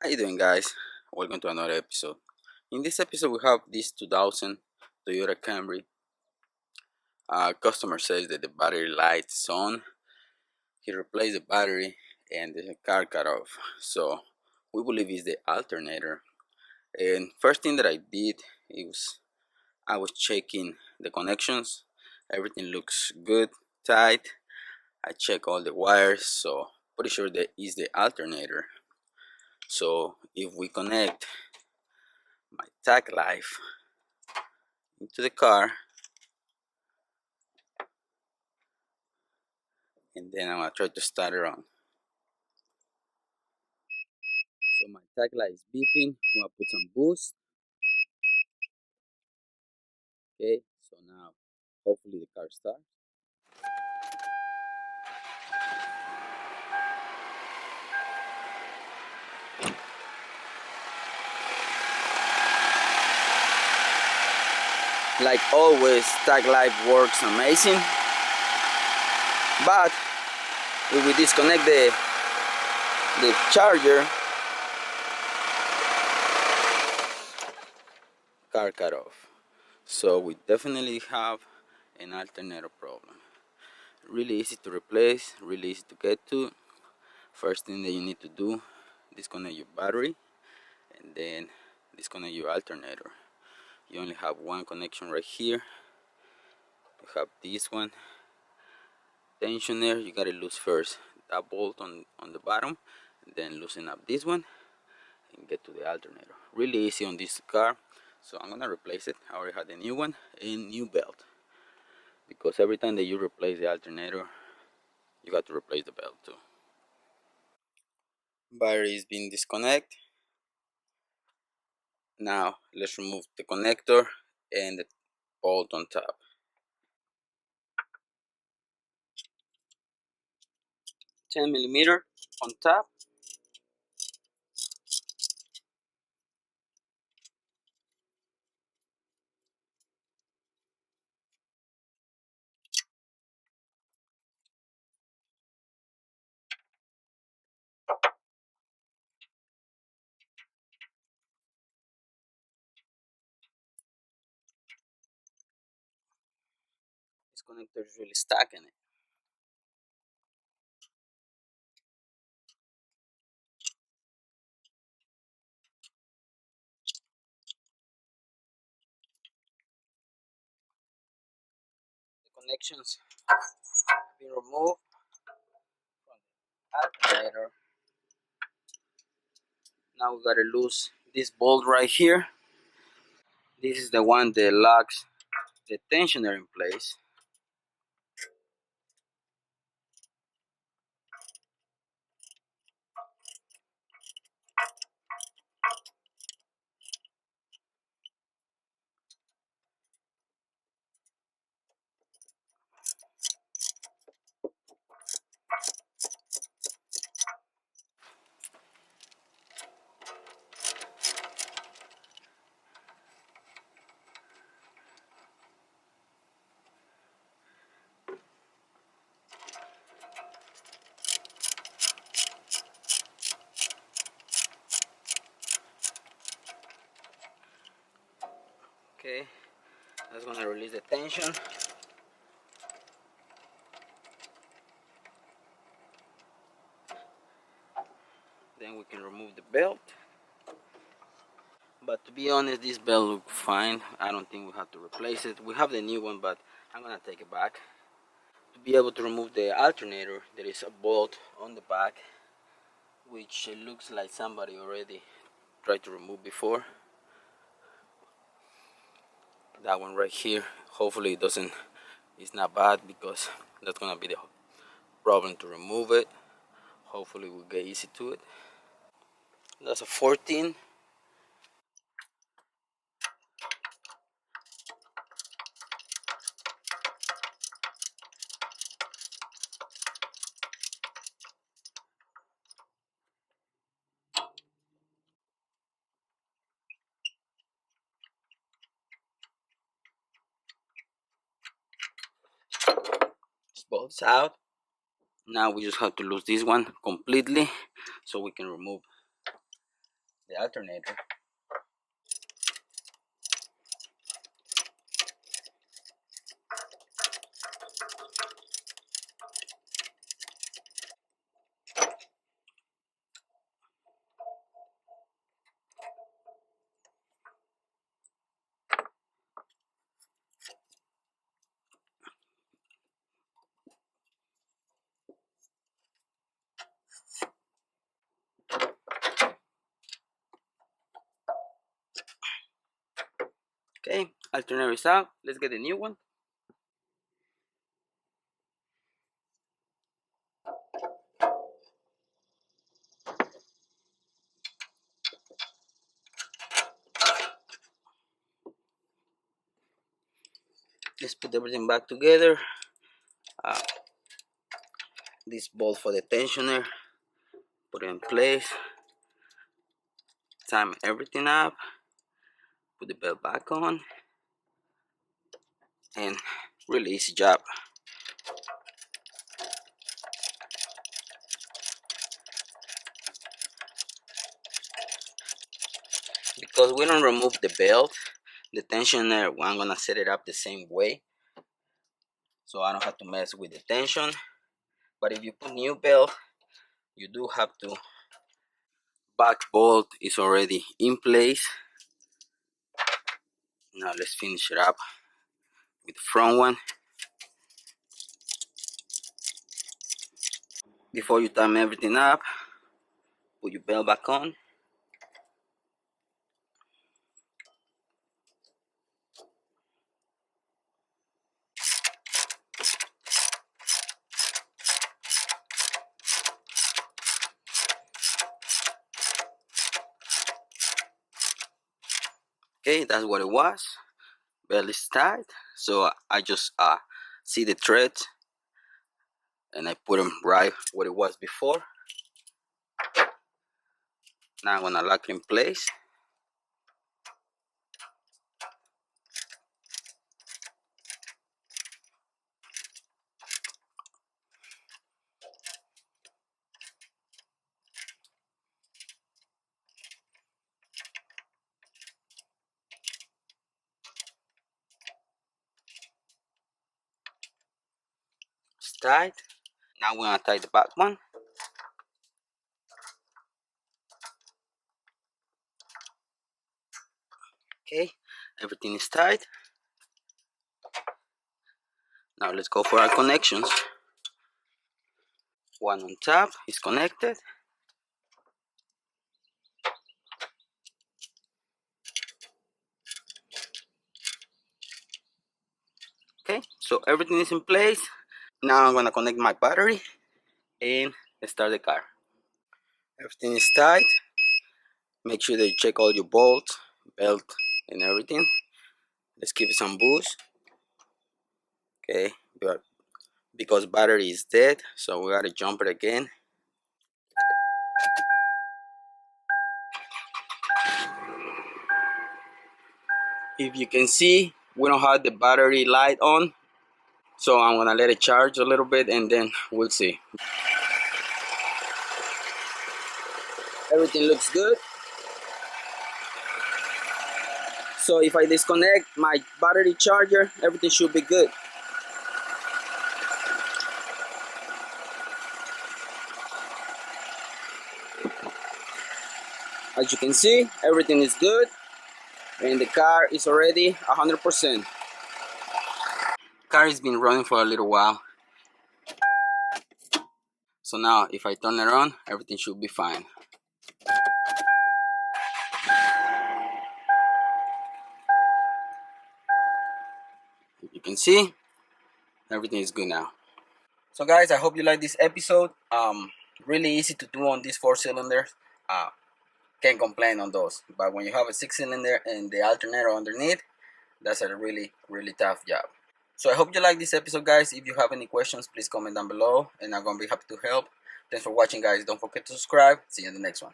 How you doing, guys? Welcome to another episode. In this episode we have this 2000 Toyota Camry. Customer says that the battery light is on. He replaced the battery and the car cut off, so we believe it's the alternator. And first thing that I did is I was checking the connections. Everything looks good, tight. I check all the wires, so pretty sure that is the alternator. So if we connect my tag life into the car, and then I'm gonna try to start it on. So my tag light is beeping. I'm gonna put some boost. Okay, so now hopefully the car starts. Like always, tag light works amazing. But if we disconnect the charger, car cut off. So we definitely have an alternator problem. Really easy to replace, really easy to get to. First thing that you need to do, disconnect your battery and then disconnect your alternator. You only have one connection right here. You have this one tensioner. You gotta lose first that bolt on the bottom, and then loosen up this one and get to the alternator. Really easy on this car. So I'm gonna replace it. I already had a new one, a new belt, because every time that you replace the alternator you got to replace the belt too. Battery is being disconnected. Now let's remove the connector and the bolt on top. 10mm on top. This connector is really stuck in it. The connections have been removed from the alternator. Now we gotta lose this bolt right here. This is the one that locks the tensioner in place. Okay, that's gonna release the tension. Then we can remove the belt. But to be honest, this belt looks fine. I don't think we have to replace it. We have the new one, but I'm gonna take it back. To be able to remove the alternator, there is a bolt on the back, which it looks like somebody already tried to remove before. That one right here, hopefully it doesn't, it's not bad, because that's gonna be the problem to remove it. Hopefully we'll get easy to it. That's a 14. This bolt's out. Now we just have to lose this one completely so we can remove the alternator. Okay, alternator is out. Let's get a new one. Let's put everything back together. This bolt for the tensioner, put it in place, time everything up, put the belt back on, and really easy job. Because we don't remove the belt, the tensioner, I'm gonna set it up the same way, so I don't have to mess with the tension. But if you put new belt, you do have to. Back bolt is already in place. Now let's finish it up with the front one. Before you time everything up, put your belt back on. Okay, that's what it was. Belt is tight, so I just see the threads and I put them right where it was before. Now I'm gonna lock it in place. It's tight. Now we're gonna tie the back one. Okay, everything is tight. Now let's go for our connections. One on top is connected. Okay, so everything is in place. Now I'm gonna connect my battery and start the car. Everything is tight. Make sure that you check all your bolts, belt, and everything. Let's give it some boost. Okay, because battery is dead, so we gotta jump it again. If you can see, we don't have the battery light on, so I'm gonna let it charge a little bit and then we'll see. Everything looks good. So if I disconnect my battery charger, everything should be good. As you can see, everything is good and the car is already 100%. Car has been running for a little while. So now if I turn it on, everything should be fine. You can see, everything is good now. So guys, I hope you like this episode. Really easy to do on these 4 cylinders. Can't complain on those. But when you have a 6 cylinder and the alternator underneath, that's a really tough job. So I hope you like this episode, guys. If you have any questions, please comment down below and I'm gonna be happy to help. Thanks for watching, guys. Don't forget to subscribe. See you in the next one.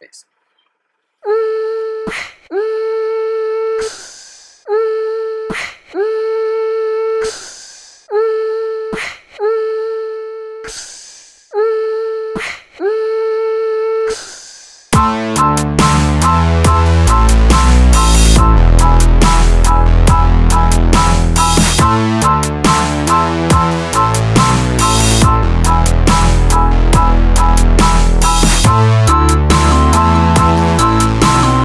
Peace.